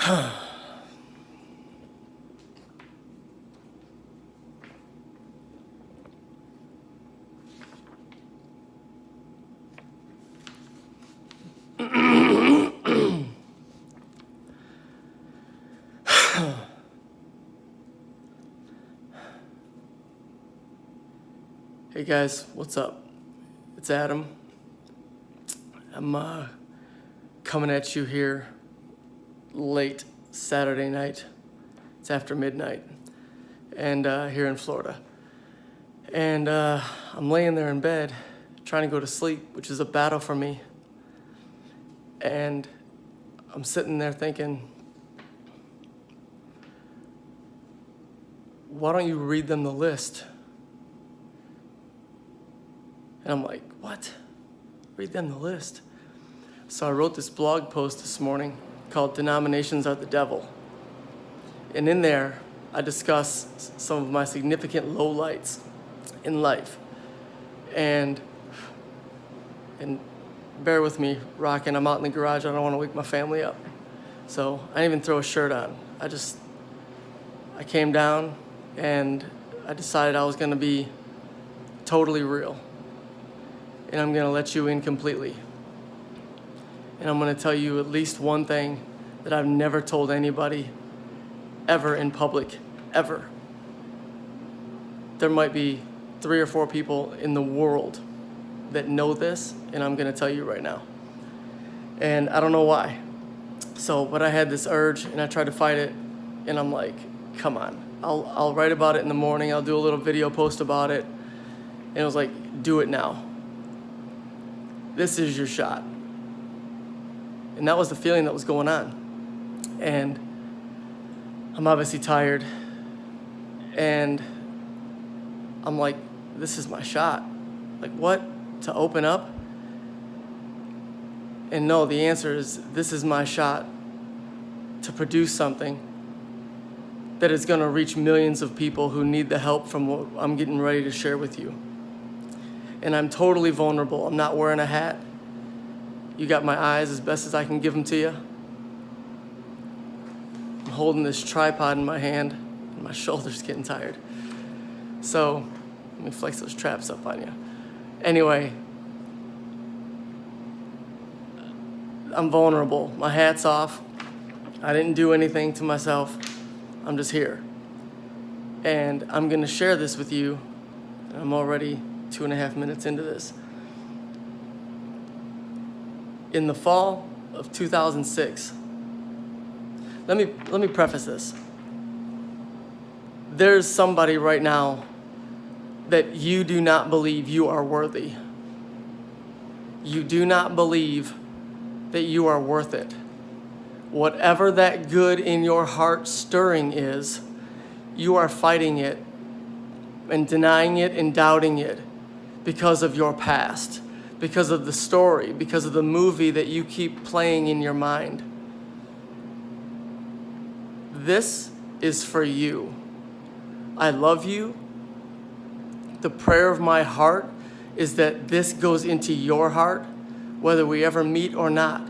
Hey guys, what's up? It's Adam. I'm coming at you here late Saturday night. It's after midnight, and here in Florida. And I'm laying there in bed trying to go to sleep, which is a battle for me. And I'm sitting there thinking, why don't you read them the list? And I'm like, what? Read them the list. So I wrote this blog post this morning called Denominations Are the Devil. And in there, I discuss some of my significant lowlights in life. And bear with me, rocking. I'm out in the garage. I don't want to wake my family up. So I didn't even throw a shirt on. I came down and I decided I was going to be totally real. And I'm going to let you in completely. And I'm going to tell you at least one thing that I've never told anybody ever in public, ever. There might be 3 or 4 people in the world that know this, and I'm going to tell you right now. And I don't know why. But I had this urge, and I tried to fight it, and I'm like, come on. I'll write about it in the morning. I'll do a little video post about it. And it was like, do it now. This is your shot. And that was the feeling that was going on. And I'm obviously tired. And I'm like, this is my shot. Like, what? To open up? And no, the answer is, this is my shot to produce something that is going to reach millions of people who need the help from what I'm getting ready to share with you. And I'm totally vulnerable. I'm not wearing a hat. You got my eyes as best as I can give them to you. I'm holding this tripod in my hand, and my shoulder's getting tired. So let me flex those traps up on you. Anyway, I'm vulnerable. My hat's off. I didn't do anything to myself. I'm just here. And I'm going to share this with you. I'm already 2.5 minutes into this. In the fall of 2006, let me preface this. There's somebody right now that you do not believe you are worthy. You do not believe that you are worth it. Whatever that good in your heart stirring is, you are fighting it and denying it and doubting it because of your past, because of the story, because of the movie that you keep playing in your mind. This is for you. I love you. The prayer of my heart is that this goes into your heart, whether we ever meet or not.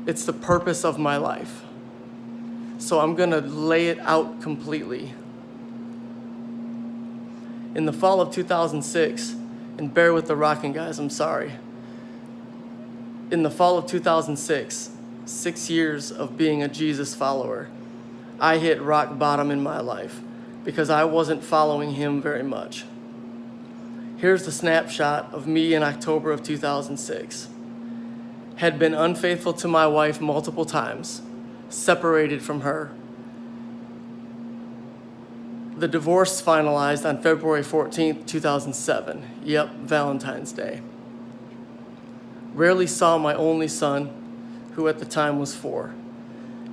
It's the purpose of my life. So I'm going to lay it out completely. In the fall of 2006, and bear with the rocking, guys, I'm sorry. In the fall of 2006, 6 years of being a Jesus follower, I hit rock bottom in my life because I wasn't following him very much. Here's the snapshot of me in October of 2006. Had been unfaithful to my wife multiple times, separated from her. The divorce finalized on February 14th, 2007. Yep, Valentine's Day. Rarely saw my only son, who at the time was 4.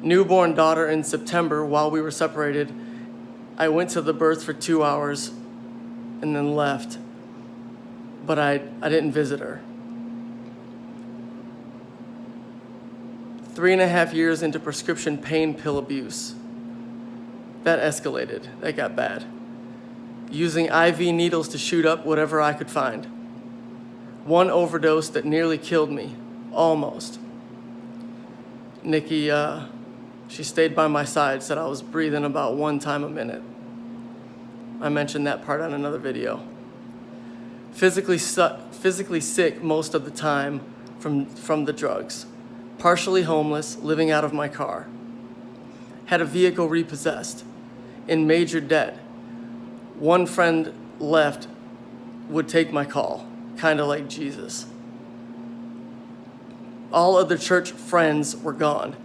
Newborn daughter in September while we were separated. I went to the birth for 2 hours and then left, but I didn't visit her. 3.5 years into prescription pain pill abuse. That escalated. That got bad. Using IV needles to shoot up whatever I could find. One overdose that nearly killed me. Almost. Nikki, she stayed by my side, said I was breathing about 1 time a minute. I mentioned that part on another video. Physically sick most of the time from the drugs. Partially homeless, living out of my car. Had a vehicle repossessed. In major debt. One friend left would take my call, kind of like Jesus. All other church friends were gone.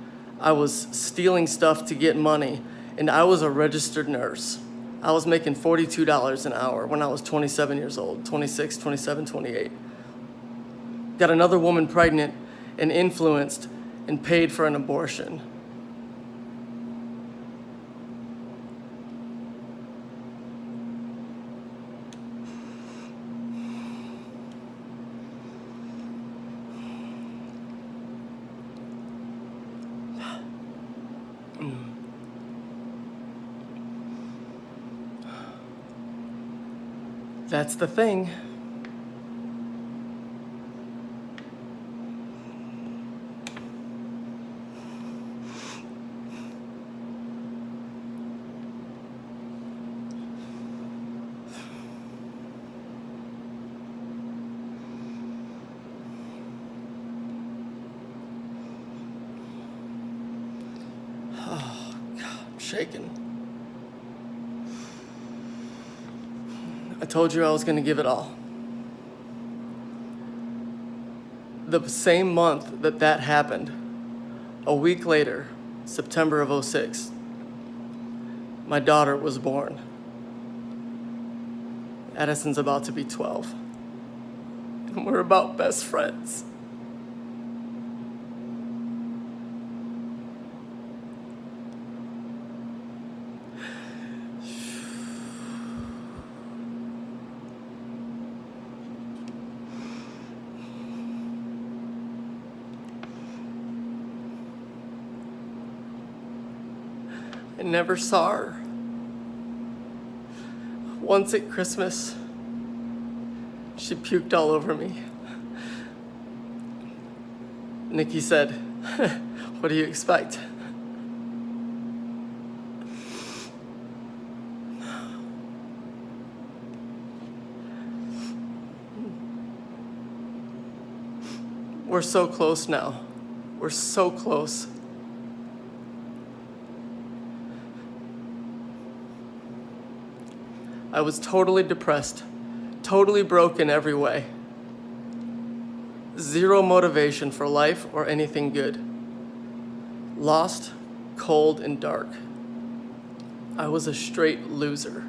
I was stealing stuff to get money, and I was a registered nurse. I was making $42 an hour when I was 27 years old, 26, 27, 28. Got another woman pregnant and influenced and paid for an abortion. That's the thing. Oh, God, I'm shaking. I told you I was going to give it all. The same month that happened, a week later, September of '06, my daughter was born. Addison's about to be 12. And we're about best friends. I never saw her. Once at Christmas, she puked all over me. Nikki said, "What do you expect?" We're so close now. We're so close. I was totally depressed, totally broken every way. Zero motivation for life or anything good. Lost, cold, and dark. I was a straight loser.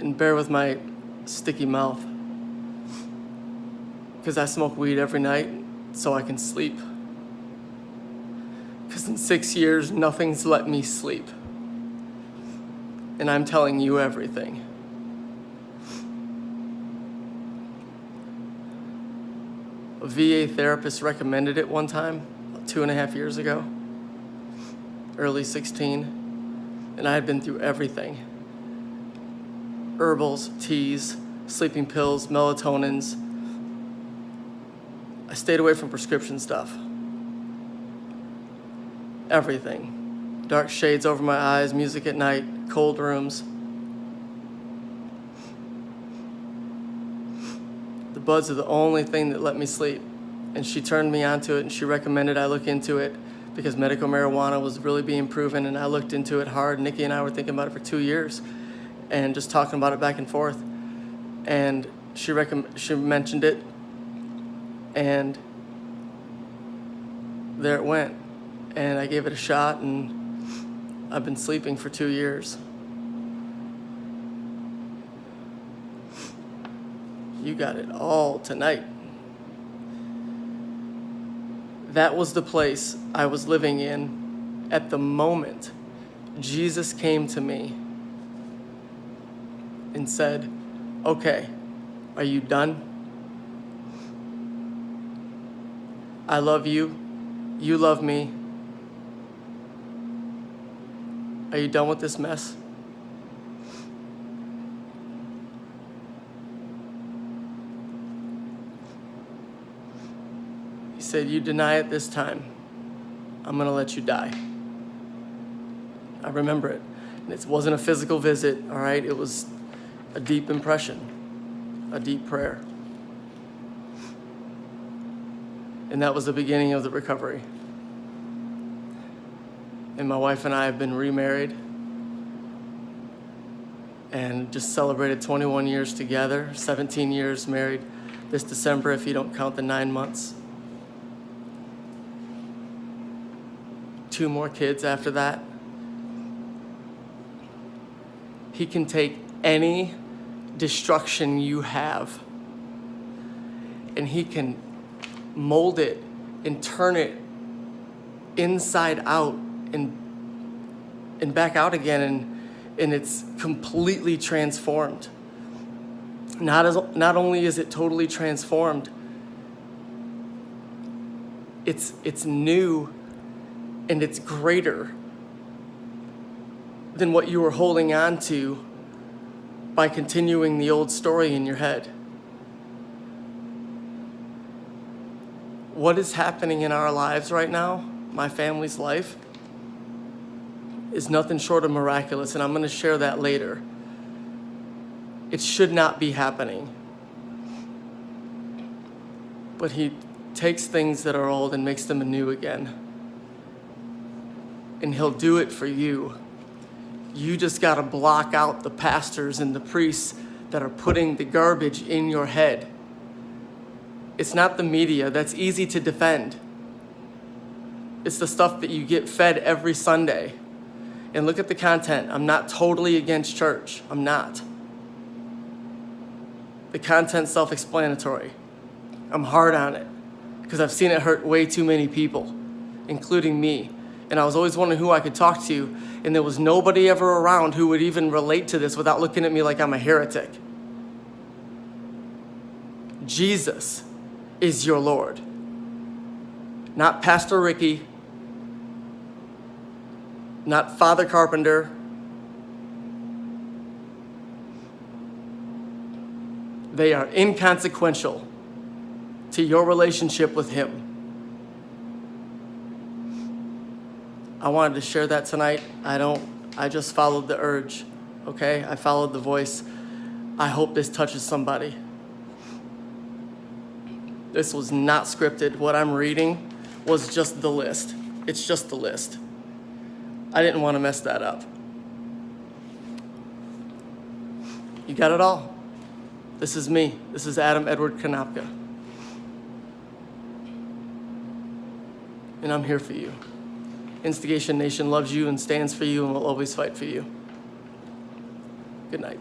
And bear with my sticky mouth, because I smoke weed every night so I can sleep. Because in 6 years, nothing's let me sleep. And I'm telling you everything. A VA therapist recommended it one time, 2.5 years ago, early 16, and I had been through everything. Herbals, teas, sleeping pills, melatonins. I stayed away from prescription stuff. Everything. Dark shades over my eyes, music at night, cold rooms. The buds are the only thing that let me sleep. And she turned me onto it, and she recommended I look into it because medical marijuana was really being proven, and I looked into it hard. Nikki and I were thinking about it for 2 years and just talking about it back and forth. And she mentioned it, and there it went. And I gave it a shot, and I've been sleeping for 2 years. You got it all tonight. That was the place I was living in at the moment Jesus came to me and said, "Okay, are you done?" I love you. You love me. Are you done with this mess? He said, you deny it this time, I'm going to let you die. I remember it. And it wasn't a physical visit, all right? It was a deep impression, a deep prayer. And that was the beginning of the recovery. And my wife and I have been remarried and just celebrated 21 years together, 17 years married this December if you don't count the 9 months. 2 more kids after that. He can take any destruction you have and he can mold it and turn it inside out and back out again, and it's completely transformed. Not only is it totally transformed, it's new and it's greater than what you were holding on to by continuing the old story in your head. What is happening in our lives right now, my family's life, is nothing short of miraculous, and I'm going to share that later. It should not be happening. But he takes things that are old and makes them anew again. And he'll do it for you. You just got to block out the pastors and the priests that are putting the garbage in your head. It's not the media. That's easy to defend. It's the stuff that you get fed every Sunday. And look at the content. I'm not totally against church. I'm not. The content's self-explanatory. I'm hard on it because I've seen it hurt way too many people, including me. And I was always wondering who I could talk to, and there was nobody ever around who would even relate to this without looking at me like I'm a heretic. Jesus is your Lord. Not Pastor Ricky, not Father Carpenter. They are inconsequential to your relationship with him. I wanted to share that tonight. I just followed the urge, okay? I followed the voice. I hope this touches somebody. This was not scripted. What I'm reading was just the list. It's just the list. I didn't want to mess that up. You got it all? This is me. This is Adam Edward Kanapka. And I'm here for you. Instigation Nation loves you and stands for you and will always fight for you. Good night.